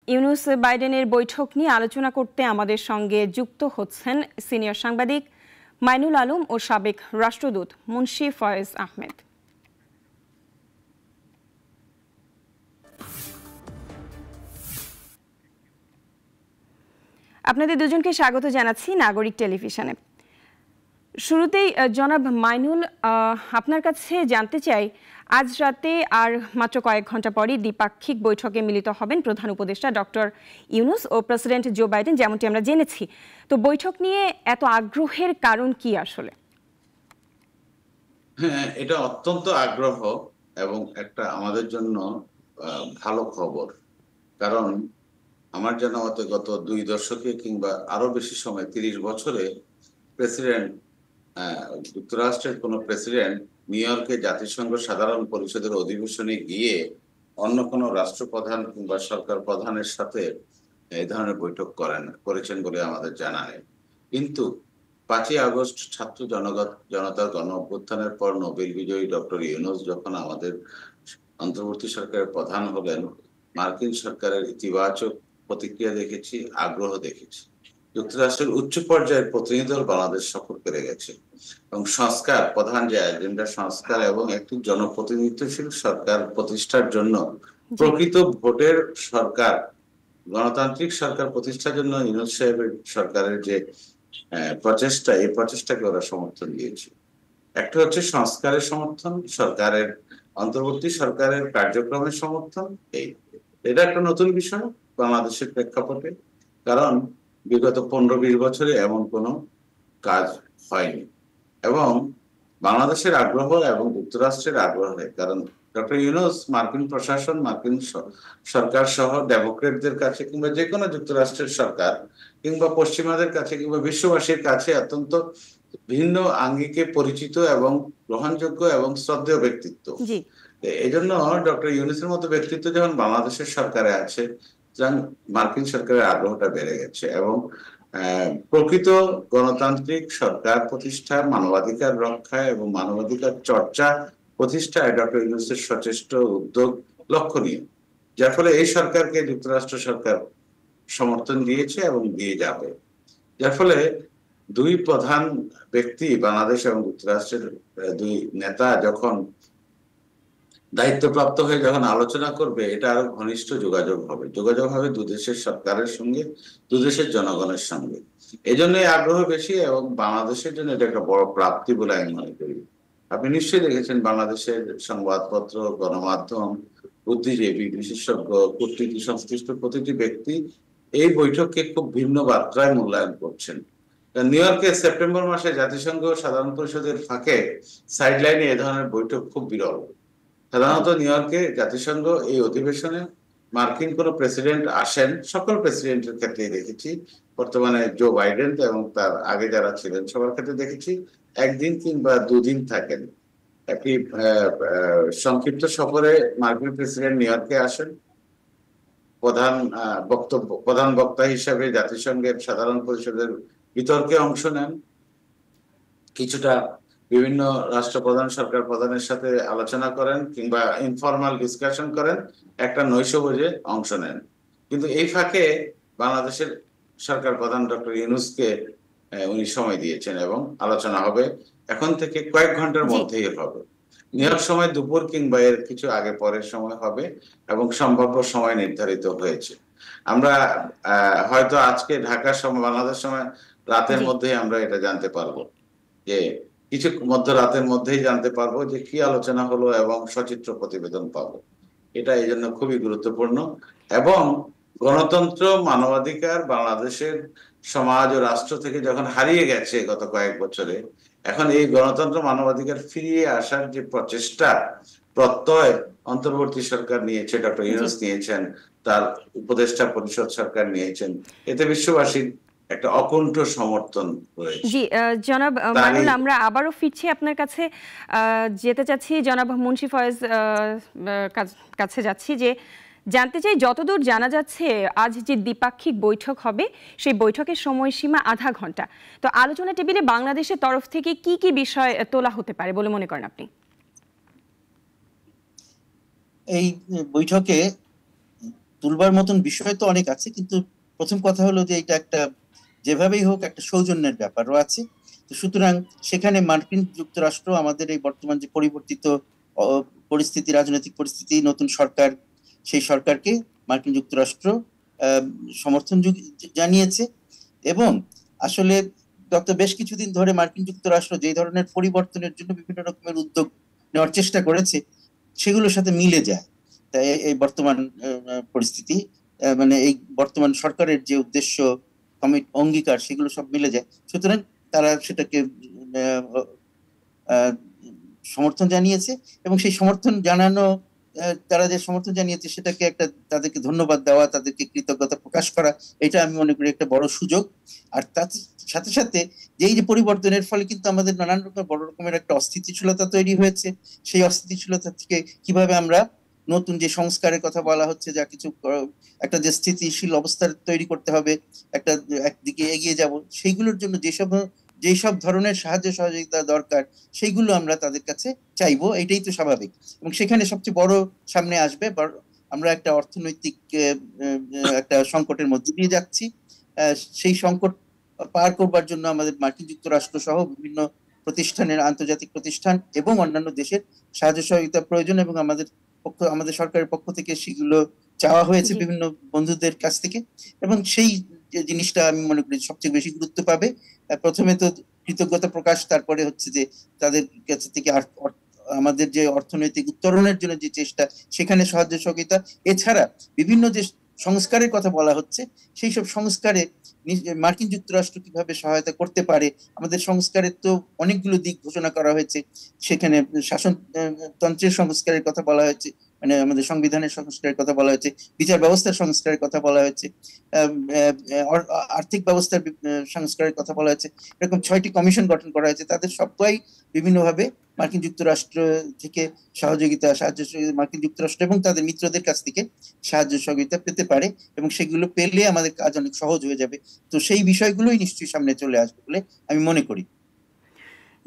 ইউনূস বাইডেনের বৈঠক নিয়ে আলোচনা করতে আমাদের সঙ্গে যুক্ত হচ্ছেন সিনিয়র সাংবাদিক মাইনুল আলম ও সাবেক রাষ্ট্রদূত মুন্সি ফয়েজ আহমেদ। আপনাদের দুজনকে স্বাগত জানাচ্ছি নাগরিক টেলিভিশনে। শুরুতেই জনাব মাইনুল, আপনার কাছে জানতে চাই, আজ রাতে আর মাত্র কয়েক ঘন্টা পরই দ্বিপাক্ষিক বৈঠকে মিলিত হবেন প্রধান উপদেষ্টা ডক্টর ইউনূস ও প্রেসিডেন্ট জো বাইডেন, যেমনটি আমরা জেনেছি। তো বৈঠক নিয়ে এত আগ্রহের কারণ কি আসলে? হ্যাঁ, এটা অত্যন্ত আগ্রহ এবং একটা আমাদের জন্য ভালো খবর। কারণ আমার জানা মতে গত 2 দশকে কিংবা আরো বেশি সময় 30 বছরে প্রেসিডেন্ট যুক্তরাষ্ট্রের কোন প্রেসিডেন্ট নিউ ইয়র্কে জাতিসংঘ সাধারণ পরিষদের অধিবেশনে গিয়ে অন্য কোনো রাষ্ট্রপ্রধান কিংবা সরকার প্রধানের সাথে এই ধরনের বৈঠক করেছেন বলে আমাদের জানা নেই। কিন্তু 5ই আগস্ট ছাত্র জনতার গণ অভ্যুত্থানের পর নোবেল বিজয়ী ডক্টর ইউনূস যখন আমাদের অন্তর্বর্তী সরকারের প্রধান হলেন, মার্কিন সরকারের ইতিবাচক প্রতিক্রিয়া দেখেছি, আগ্রহ দেখেছি। যুক্তরাষ্ট্রের উচ্চ পর্যায়ের প্রতিনিধি দল বাংলাদেশ সফর করে গেছে এবং সংস্কার প্রধান যে এজেন্ডা সংস্কার এবং একটি জনপ্রতিনিধিত্বশীল সরকার প্রতিষ্ঠার জন্য প্রকৃত ভোটের সরকার, গণতান্ত্রিক সরকার প্রতিষ্ঠার জন্য ইউনূস সাহেবের সরকারের যে প্রচেষ্টা, এই প্রচেষ্টাকে ওরা সমর্থন দিয়েছে। একটা হচ্ছে সংস্কারের সমর্থন, সরকারের অন্তর্বর্তী সরকারের কার্যক্রমের সমর্থন। এটা একটা নতুন বিষয় বাংলাদেশের প্রেক্ষাপটে, কারণ বিগত 15-20 বছরে এমন কোনো কাজ হয়নি। এবং বাংলাদেশের আগ্রহ এবং যুক্তরাষ্ট্রের আগ্রহে, কারণ ডক্টর ইউনূস মার্কিন প্রশাসন, মার্কিন সরকার সহ ডেমোক্রেটদের কাছে কিংবা যে কোনো যুক্তরাষ্ট্রের সরকার কিংবা পশ্চিমাদের কাছে কিংবা বিশ্ববাসীর কাছে অত্যন্ত ভিন্ন আঙ্গিকে পরিচিত এবং গ্রহণযোগ্য এবং শ্রদ্ধেয় ব্যক্তিত্ব। এই জন্য ডক্টর ইউনূসের মতো ব্যক্তিত্ব যখন বাংলাদেশের সরকারে আছে, মার্কিন সরকারের আগ্রহটা বেড়ে গেছে এবং প্রকৃত গণতান্ত্রিক সরকার প্রতিষ্ঠা, মানবাধিকার রক্ষা এবং মানবাধিকার চর্চা প্রতিষ্ঠায় ডক্টর ইউনূসের সচেষ্ট উদ্যোগ লক্ষণীয়, যার ফলে এই সরকারকে যুক্তরাষ্ট্র সরকার সমর্থন দিয়েছে এবং দিয়ে যাবে। যার ফলে দুই প্রধান ব্যক্তি, বাংলাদেশ এবং যুক্তরাষ্ট্রের দুই নেতা যখন দায়িত্বপ্রাপ্ত হয়ে যখন আলোচনা করবে, এটা আরো ঘনিষ্ঠ যোগাযোগ হবে দু দেশের সরকারের সঙ্গে, দু দেশের জনগণের সঙ্গে। এই জন্যই আগ্রহ বেশি এবং বাংলাদেশের জন্য এটা একটা বড় প্রাপ্তি বলে আমি মনে করি। আপনি নিশ্চয়ই দেখেছেন বাংলাদেশের সংবাদপত্র, গণমাধ্যম, বুদ্ধিজীবী, বিশেষজ্ঞ, কূটনীতি সংশ্লিষ্ট প্রতিটি ব্যক্তি এই বৈঠককে খুব ভিন্ন মাত্রায় মূল্যায়ন করছেন। নিউ ইয়র্কে সেপ্টেম্বর মাসে জাতিসংঘ সাধারণ পরিষদের ফাঁকে সাইডলাইনে এ ধরনের বৈঠক খুব বিরল। সাধারণত নিউ ইয়র্কে জাতিসংঘ এই অধিবেশনে মার্কিন কোন প্রেসিডেন্ট আসেন, সকল প্রেসিডেন্টের ক্ষেত্রেই দেখেছি, বর্তমানে জো বাইডেন এবং তার আগে যারা ছিলেন সবার ক্ষেত্রে দেখেছি, একদিন কিংবা দুদিন থাকেন। একটি সংক্ষিপ্ত সফরে মার্কিন প্রেসিডেন্ট নিউ ইয়র্কে আসেন, প্রধান বক্তা হিসেবে জাতিসংঘের সাধারণ পরিষদের বিতর্কে অংশ নেন, কিছুটা বিভিন্ন রাষ্ট্রপ্রধান, সরকার প্রধানের সাথে আলোচনা করেন কিংবা ইনফরমাল ডিসকাশন করেন, একটা নৈশভোজে অংশ নেন। কিন্তু এই ফাঁকে বাংলাদেশের সরকার প্রধান ডক্টর ইউনূসকে উনি সময় দিয়েছেন এবং আলোচনা হবে এখন থেকে কয়েক ঘন্টার মধ্যেই হবে। নিউ ইয়র্ক সময় দুপুর কিংবা এর কিছু আগে পরের সময় হবে এবং সম্ভাব্য সময় নির্ধারিত হয়েছে। আমরা হয়তো আজকে ঢাকার সময়, বাংলাদেশ সময় রাতের মধ্যেই আমরা এটা জানতে পারবো, যে কিছু মধ্যরাতের মধ্যেই জানতে পারবো যে কি আলোচনা হলো এবং সচিত্র প্রতিবেদন পাবো। এটা এই জন্য খুবই গুরুত্বপূর্ণ এবং গণতন্ত্র, মানবাধিকার বাংলাদেশের সমাজ ও রাষ্ট্র থেকে যখন হারিয়ে গেছে গত কয়েক বছরে, এখন এই গণতন্ত্র মানবাধিকার ফিরিয়ে আসার যে প্রচেষ্টা, প্রত্যয় অন্তর্বর্তী সরকার নিয়েছে, ডক্টর ইউনূস নিয়েছেন, তার উপদেষ্টা পরিষদ সরকার নিয়েছেন, এতে বিশ্ববাসীর একটা অকুণ্ঠ সমর্থন রয়েছে। জি জনাব মাইনুল, আমরা আবারও ফিরছি আপনার কাছে, যেতে চাচ্ছি জনাব মুন্সি ফয়েজ কাছে যাচ্ছি, যে জানতে চাই, যতদূর জানা যাচ্ছে আজ যে দ্বিপাক্ষিক বৈঠক হবে সেই বৈঠকের সময়সীমা আধা ঘন্টা। তো আলোচনা টেবিলে বাংলাদেশের তরফ থেকে কি কি বিষয় তোলা হতে পারে বলে মনে করেন আপনি? এই বৈঠকে তুলবার মতন বিষয় তো অনেক আছে, কিন্তু প্রথম কথা হলো যে এটা একটা যেভাবেই হোক একটা সৌজন্যের ব্যাপারও আছে। তো সুতরাং সেখানে মার্কিন যুক্তরাষ্ট্র আমাদের এই বর্তমান যে পরিবর্তিত পরিস্থিতি, রাজনৈতিক পরিস্থিতি, নতুন সরকার, সেই সরকারকে মার্কিন যুক্তরাষ্ট্র আহ, সমর্থন জানিয়েছে। এবং আসলে গত বেশ কিছুদিন ধরে মার্কিন যুক্তরাষ্ট্র যে ধরনের পরিবর্তনের জন্য বিভিন্ন রকমের উদ্যোগ নেওয়ার চেষ্টা করেছে সেগুলোর সাথে মিলে যায়। তাই এই বর্তমান পরিস্থিতি, মানে এই বর্তমান সরকারের যে উদ্দেশ্য, অঙ্গীকার, সেগুলো সব মিলে যায়। সুতরাং তারা সেটাকে আহ, আহ, সমর্থন জানিয়েছে। এবং সেই সমর্থন জানানো, তারা যে সমর্থন জানিয়েছে সেটাকে একটা, তাদেরকে ধন্যবাদ দেওয়া, তাদেরকে কৃতজ্ঞতা প্রকাশ করা, এটা আমি মনে করি একটা বড় সুযোগ। আর তার সাথে সাথে যে এই যে পরিবর্তনের ফলে কিন্তু আমাদের নানান রকম বড় রকমের একটা অস্থিতিশীলতা তৈরি হয়েছে। সেই অস্থিতিশীলতা থেকে কিভাবে আমরা নতুন যে সংস্কারের কথা বলা হচ্ছে, যা কিছু একটা যে স্থিতিশীল অবস্থা তৈরি করতে হবে, একটা একদিকে এগিয়ে যাব, সেইগুলোর জন্য যেসব ধরনের সাহায্য সহযোগিতা দরকার সেইগুলো আমরা তাদের কাছে চাইবো, এটাই তো স্বাভাবিক। এবং সেখানে সবচেয়ে বড় সামনে আসবে, আমরা একটা অর্থনৈতিক একটা সংকটের মধ্যে দিয়ে যাচ্ছি। সেই সংকট পার করবার জন্য আমাদের মার্কিন যুক্তরাষ্ট্র সহ বিভিন্ন প্রতিষ্ঠানের, আন্তর্জাতিক প্রতিষ্ঠান এবং অন্যান্য দেশের সাহায্য সহযোগিতা প্রয়োজন। এবং আমাদের সরকারের পক্ষ থেকে সেগুলো চাওয়া হয়েছে জি। বিভিন্ন বন্ধুদের কাছ থেকে। এবং সেই যে জিনিসটা আমি মনে করি সবচেয়ে বেশি গুরুত্ব পাবে। প্রথমে তো কৃতজ্ঞতা প্রকাশ, তারপরে হচ্ছে যে তাদের কাছে থেকে আমাদের যে অর্থনৈতিক উত্তরণের জন্য যে চেষ্টা, সেখানে সাহায্য সহযোগিতা। এছাড়া বিভিন্ন যে সংস্কারের কথা বলা হচ্ছে, সেই সব সংস্কারে মার্কিন যুক্তরাষ্ট্র কিভাবে সহায়তা করতে পারে। আমাদের সংস্কারের তো অনেকগুলো দিক ঘোষণা করা হয়েছে। সেখানে তন্ত্রের সংস্কারের কথা বলা হয়েছে, মানে আমাদের সংবিধানের সংস্কারের কথা বলা হয়েছে, বিচার ব্যবস্থার সংস্কারের কথা বলা হয়েছে, আর্থিক ব্যবস্থার সংস্কারের কথা বলা হয়েছে। এরকম 6টি কমিশন গঠন করা হয়েছে। তাদের সবাই বিভিন্নভাবে মার্কিন যুক্তরাষ্ট্র থেকে সাহায্য সহযোগিতা, মার্কিন যুক্তরাষ্ট্র এবং তাদের মিত্রদের কাছ থেকে সাহায্য সহযোগিতা পেতে পারে। এবং সেগুলো পেলে আমাদের কাজ অনেক সহজ হয়ে যাবে। তো সেই বিষয়গুলোই নিশ্চয়ই সামনে চলে আসবে বলে আমি মনে করি।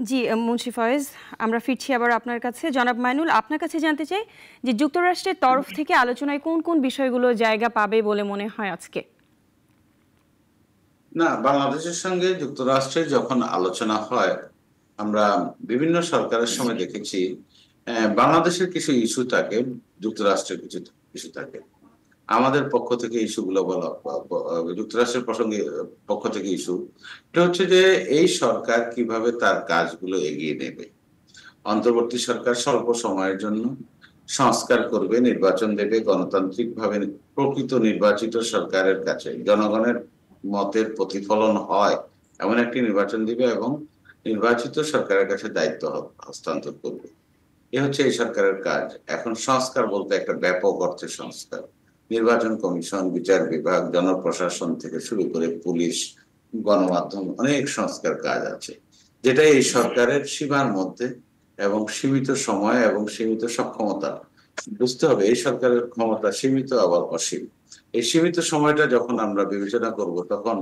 জি, মুন্সি ফয়েজ, আমরা ফিরছি আবার আপনার কাছে। জনাব মাইনুল, আপনার কাছে জানতে চাই যে যুক্তরাষ্ট্রের তরফ থেকে আলোচনায় কোন কোন বিষয়গুলো জায়গা পাবে বলে মনে হয় আজকে? না, বাংলাদেশের সঙ্গে যুক্তরাষ্ট্রের যখন আলোচনা হয়, আমরা বিভিন্ন সরকারের সময় দেখেছি বাংলাদেশের কিছু ইস্যু থাকে, যুক্তরাষ্ট্রের কিছু ইস্যু থাকে। আমাদের পক্ষ থেকে ইস্যুগুলো বলা, যুক্তরাষ্ট্রের পক্ষ থেকে ইস্যু এটা হচ্ছে যে এই সরকার কিভাবে তার কাজগুলো এগিয়ে নেবে। অন্তর্বর্তী সরকার স্বল্প সময়ের জন্য সংস্কার করবে, নির্বাচন দেবে, গণতান্ত্রিকভাবে প্রকৃত নির্বাচিত সরকারের কাছে জনগণের মতের প্রতিফলন হয় এমন একটি নির্বাচন দিবে এবং নির্বাচিত সরকারের কাছে দায়িত্ব হস্তান্তর করবে। এ হচ্ছে এই সরকারের কাজ। এখন সংস্কার বলতে একটা ব্যাপক অর্থে সংস্কার, নির্বাচন কমিশন, বিচার বিভাগ, জনপ্রশাসন থেকে শুরু করে পুলিশ, গণমাধ্যম, অনেক সংস্কার কাজ আছে, যেটা এই সরকারের সীমার মধ্যে এবং সীমিত সময় এবং সীমিত সক্ষমতা। বুঝতে হবে এই সরকারের ক্ষমতা সীমিত আবার অসীম। এই সীমিত সময়টা যখন আমরা বিবেচনা করব, তখন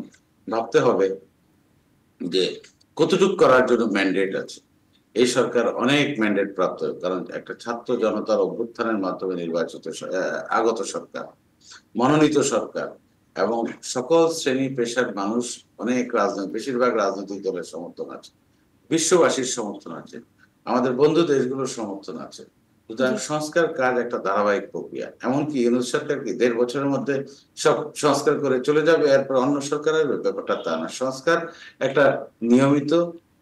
ভাবতে হবে যে কতটুকু করার জন্য ম্যান্ডেট আছে। এই সরকার অনেক ম্যান্ডেট প্রাপ্ত, কারণ একটা ছাত্র জনতার অভ্যুত্থানের মাধ্যমে নির্বাচিত আগত সরকার, মনোনীত সরকার, এবং সকল শ্রেণী পেশার মানুষ, অনেক বেশিরভাগ রাজনৈতিক দলের সমর্থন আছে, বিশ্ববাসীর সমর্থন আছে, আমাদের বন্ধু দেশগুলোর সমর্থন আছে। সুতরাং সংস্কার কাজ একটা ধারাবাহিক প্রক্রিয়া। এমনকি ইউনূস সরকার কি 1.5 বছরের মধ্যে সব সংস্কার করে চলে যাবে, এরপর অন্য সরকার আসবে? ব্যাপারটা তা না। সংস্কার একটা নিয়মিত,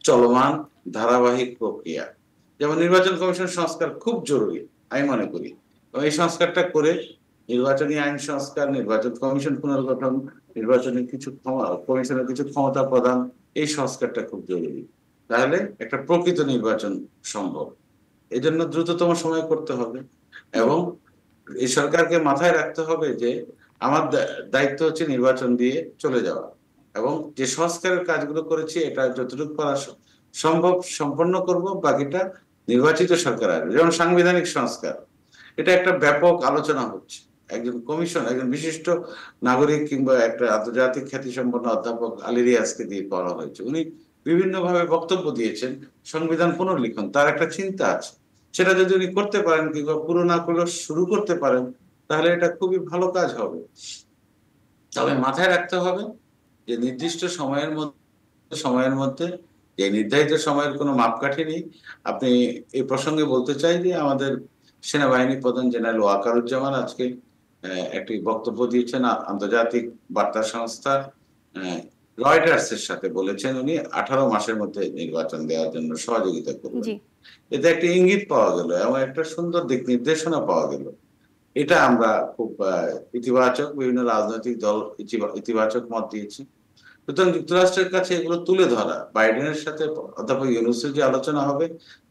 চলমান, ধারাবাহিক প্রক্রিয়া। যেমন নির্বাচন কমিশন সংস্কার খুব জরুরি আমি মনে করি, এবং এই সংস্কারটা করে নির্বাচনী আইন সংস্কার, নির্বাচন কমিশন পুনর্গঠন, নির্বাচনী কমিশনের কিছু ক্ষমতা প্রদান, এই সংস্কারটা খুব জরুরি। তাহলে একটা প্রকৃত নির্বাচন সম্ভব। এই জন্য দ্রুততম সময় করতে হবে। এবং এই সরকারকে মাথায় রাখতে হবে যে আমার দায়িত্ব হচ্ছে নির্বাচন দিয়ে চলে যাওয়া, এবং যে সংস্কারের কাজগুলো করেছি এটা যতটুকু করা সম্ভব সম্পন্ন করব, বাকিটা নির্বাচিত সরকার আসবে। যেমন সাংবিধানিক সংস্কার, এটা একটা ব্যাপক আলোচনা হচ্ছে। একজন কমিশন, একজন বিশিষ্ট নাগরিক কিংবা একটা আন্তর্জাতিক খ্যাতিসম্পন্ন অধ্যাপক আলী রিয়াজকে দিয়ে করা হয়েছে। উনি বিভিন্নভাবে বক্তব্য দিয়েছেন সংবিধান পুনর্লিখন, তার একটা চিন্তা আছে। সেটা যদি উনি করতে পারেন কিংবা পুরো না করলেও শুরু করতে পারেন, তাহলে এটা খুবই ভালো কাজ হবে। তবে মাথায় রাখতে হবে যে নির্দিষ্ট সময়ের মধ্যে যে নির্ধারিত সময়ের কোনো মাপকাঠি নেই। আপনি এই প্রসঙ্গে বলতে চাই যে আমাদের সেনাবাহিনী প্রধান জেনারেল ওয়াকারুজ্জামান আজকে একটি বক্তব্য দিয়েছেন আন্তর্জাতিক বার্তা সংস্থা রয়টার্স এর সাথে, বলেছেন উনি 18 মাসের মধ্যে নির্বাচন দেওয়ার জন্য সহযোগিতা করবেন। জি এতে একটা ইঙ্গিত পাওয়া গেল এবং একটা সুন্দর দিক নির্দেশনা পাওয়া গেল। এটা আমরা খুব ইতিবাচক, বিভিন্ন রাজনৈতিক দল ইতিবাচক মত দিয়েছি। সুতরাং যুক্তরাষ্ট্রের কাছে এগুলো তুলে ধরা, বাইডেনের সাথে অধ্যাপক ইউনূসের যে আলোচনা হবে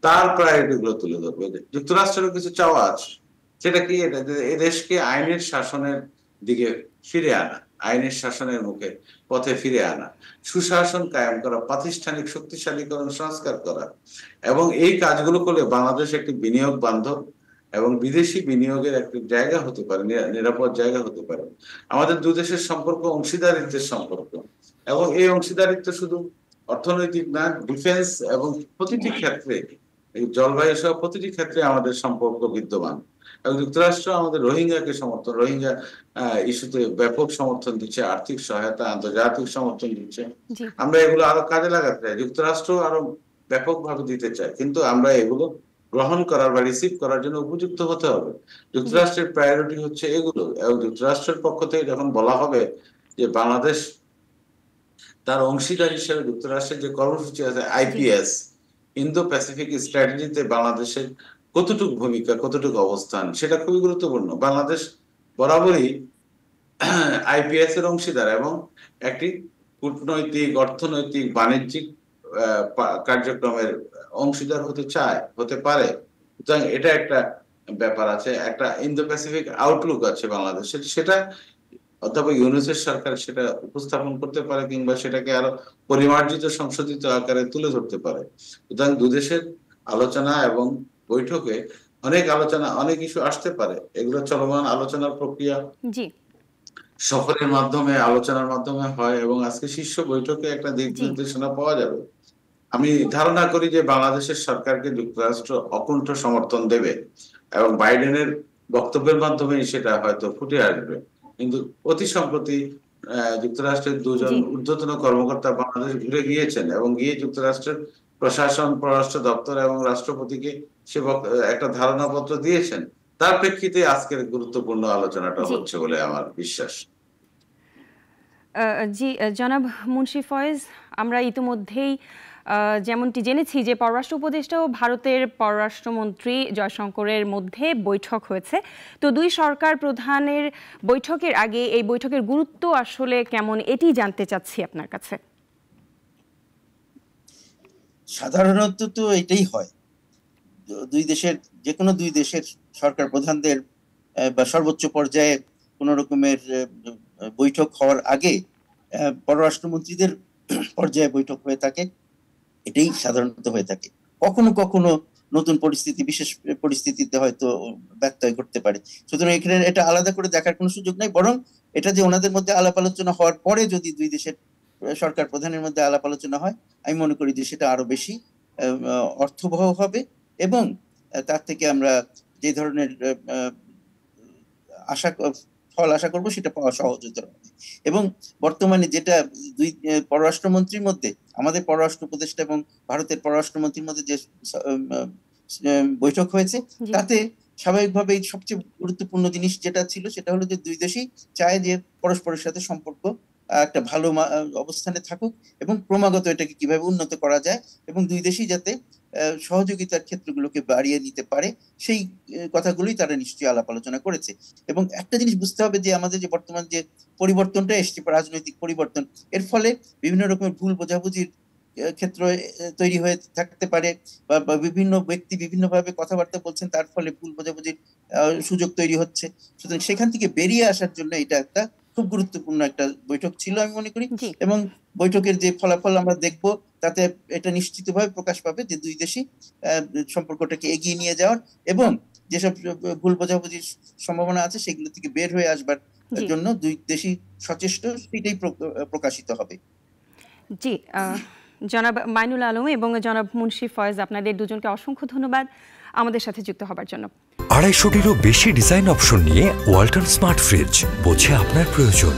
তার প্রায়োরিটি গুলো তুলে ধরবে। যুক্তরাষ্ট্রেরও কিছু চাওয়া আছে, সেটা কি, এটা এই দেশকে আইনের শাসনের দিকে ফিরে আনা, আইনের শাসনের পথে ফিরে আনা, সুশাসন কায়েম করা, প্রাতিষ্ঠানিক শক্তিশালীকরণ সংস্কার করা। এবং এই কাজগুলো করলে বাংলাদেশ একটি বিনিয়োগ বান্ধব এবং বিদেশি বিনিয়োগের একটি জায়গা হতে পারে, নিরাপদ জায়গা হতে পারে। আমাদের দু দেশের সম্পর্ক অংশীদারিত্বের সম্পর্ক, এবং এই অংশীদারিত্ব শুধু অর্থনৈতিক না, ডিফেন্স এবং প্রতিটি ক্ষেত্রে, এই জলবায়ু সহ প্রতিটি ক্ষেত্রে আমাদের সম্পর্ক বিদ্যমান। এবং যুক্তরাষ্ট্র আমাদের রোহিঙ্গা ইস্যুতে ব্যাপক সমর্থন দিচ্ছে, আর্থিক সহায়তা, আন্তর্জাতিক সমর্থন দিচ্ছে। জি আমরা এগুলো আরো কাজে লাগাতে চাই, যুক্তরাষ্ট্র আরো ব্যাপকভাবে দিতে চায়, কিন্তু আমরা এগুলো গ্রহণ করার বা রিসিভ করার জন্য উপযুক্ত হতে হবে। জি যুক্তরাষ্ট্রের প্রায়োরিটি হচ্ছে এগুলো। এবং যুক্তরাষ্ট্রের পক্ষ থেকে যখন বলা হবে যে বাংলাদেশ তার অংশীদার হিসেবে যুক্তরাষ্ট্রের যে কর্মসূচি আছে জি আইপিএস, ইন্দো প্যাসিফিক স্ট্র্যাটেজিতে বাংলাদেশের কতটুকু ভূমিকা, কতটুকু অবস্থান, সেটা খুবই গুরুত্বপূর্ণ। বাংলাদেশ বরাবরই আইপিএস এর অংশীদার এবং একটি কূটনৈতিক, অর্থনৈতিক, বাণিজ্যিক কার্যক্রমের অংশীদার হতে পারে। সুতরাং এটা একটা ব্যাপার আছে, একটা ইন্দো প্যাসিফিক আউটলুক আছে বাংলাদেশের, সেটা অথবা ইউনূসের সরকার সেটা উপস্থাপন করতে পারে, কিংবা সেটাকে আরো পরিমার্জিত, সংশোধিত আকারে তুলে ধরতে পারে। সুতরাং দুদেশের আলোচনা এবং বৈঠকে অনেক ইস্যু আসতে পারে। এগুলো চলমান আলোচনার প্রক্রিয়া, জি সফরের মাধ্যমে, আলোচনার মাধ্যমে হয়, এবং আজকে শীর্ষ বৈঠকে একটা দিক জি নির্দেশনা পাওয়া যাবে। আমি ধারণা করি যে বাংলাদেশের সরকারকে যুক্তরাষ্ট্র অকুণ্ঠ সমর্থন দেবে এবং বাইডেনের বক্তব্যের মাধ্যমে সেটা হয়তো ফুটে আসবে। কিন্তু অতি সম্প্রতি যুক্তরাষ্ট্রের দুজন জি ঊর্ধ্বতন কর্মকর্তা বাংলাদেশ ঘুরে গিয়েছেন এবং গিয়ে যুক্তরাষ্ট্রের প্রশাসন, পররাষ্ট্র দপ্তর এবং রাষ্ট্রপতিকে একটা ধারণাপত্র দিয়েছেন। তার প্রেক্ষিতে আজকের গুরুত্বপূর্ণ আলোচনাটা জি হচ্ছে বলে আমার বিশ্বাস। জি জনাব মুন্সি ফয়েজ, আমরা ইতিমধ্যেই যেমনটি জেনেছি যে পররাষ্ট্র উপদেষ্টা ও ভারতের পররাষ্ট্রমন্ত্রী জয়শঙ্করের মধ্যে বৈঠক হয়েছে। তো দুই সরকার প্রধানের বৈঠকের আগে এই বৈঠকের গুরুত্ব আসলে কেমন, এটি জানতে চাচ্ছি আপনার কাছে। সাধারণত তো এটাই হয়, যে কোনো দুই দেশের সরকার প্রধানদের বা সর্বোচ্চ পর্যায়ে কোন রকমের বৈঠক হওয়ার আগে পররাষ্ট্রমন্ত্রীদের পর্যায়ে বৈঠক হয়ে থাকে। এটাই সাধারণত হয়ে থাকে। কখনো কখনো নতুন পরিস্থিতি, বিশেষ পরিস্থিতিতে হয়তো ব্যত্যয় ঘটতে পারে। সুতরাং এখানে এটা আলাদা করে দেখার কোনো সুযোগ নাই, বরং এটা যে ওনাদের মধ্যে আলাপ আলোচনা হওয়ার পরে যদি দুই দেশের সরকার প্রধানের মধ্যে আলাপ আলোচনা হয়, আমি মনে করি যে সেটা আরো বেশি অর্থবহ হবে, এবং তার থেকে আমরা যে ধরনের ফল আশা করব সেটা পাওয়া সহজতর হবে। এবং বর্তমানে যেটা দুই পররাষ্ট্রমন্ত্রীর মধ্যে, আমাদের পররাষ্ট্র উপদেষ্টা এবং ভারতের পররাষ্ট্রমন্ত্রীর মধ্যে যে বৈঠক হয়েছে, জি তাতে স্বাভাবিকভাবেই সবচেয়ে গুরুত্বপূর্ণ জিনিস যেটা ছিল সেটা হলো যে দুই দেশই চায় যে পরস্পরের সাথে সম্পর্ক একটা ভালো অবস্থানে থাকুক, এবং ক্রমাগত এটাকে কিভাবে উন্নত করা যায় এবং দুই দেশই যাতে সহযোগিতার ক্ষেত্রগুলোকে বাড়িয়ে নিতে পারে, সেই কথাগুলোই তারা নিশ্চয়ই আলাপ আলোচনা করেছে। এবং একটা জিনিস বুঝতে হবে যে আমাদের যে বর্তমান যে পরিবর্তনটা এসছে, রাজনৈতিক পরিবর্তন, এর ফলে বিভিন্ন রকমের ভুল বোঝাবুঝির ক্ষেত্র তৈরি হয়ে থাকতে পারে, বা বিভিন্ন ব্যক্তি বিভিন্নভাবে কথাবার্তা বলছেন, তার ফলে ভুল বোঝাবুঝির সুযোগ তৈরি হচ্ছে। সুতরাং সেখান থেকে বেরিয়ে আসার জন্য এটা একটা খুব গুরুত্বপূর্ণ একটা বৈঠক ছিল আমি মনে করি। জি এবং বৈঠকের যে ফলাফল আমরা দেখব, তাতে এটা নিশ্চিতভাবে প্রকাশ পাবে যে দুই দেশই সম্পর্কটাকে এগিয়ে নিয়ে যাওয়ার এবং যেসব ভুল বোঝাবুঝির সম্ভাবনা আছে সেগুলো থেকে বের হয়ে আসবার জি জন্য দুই দেশই সচেষ্ট, সেটাই প্রকাশিত হবে। জি জনাব মাইনুল আলম এবং জনাব মুন্সি ফয়েজ, আপনাদের দুজনকে অসংখ্য ধন্যবাদ আমাদের সাথে যুক্ত হবার জন্য। 250টিরও বেশি ডিজাইন অপশন নিয়ে ওয়ালটন স্মার্ট ফ্রিজ, বোঝে আপনার প্রয়োজন।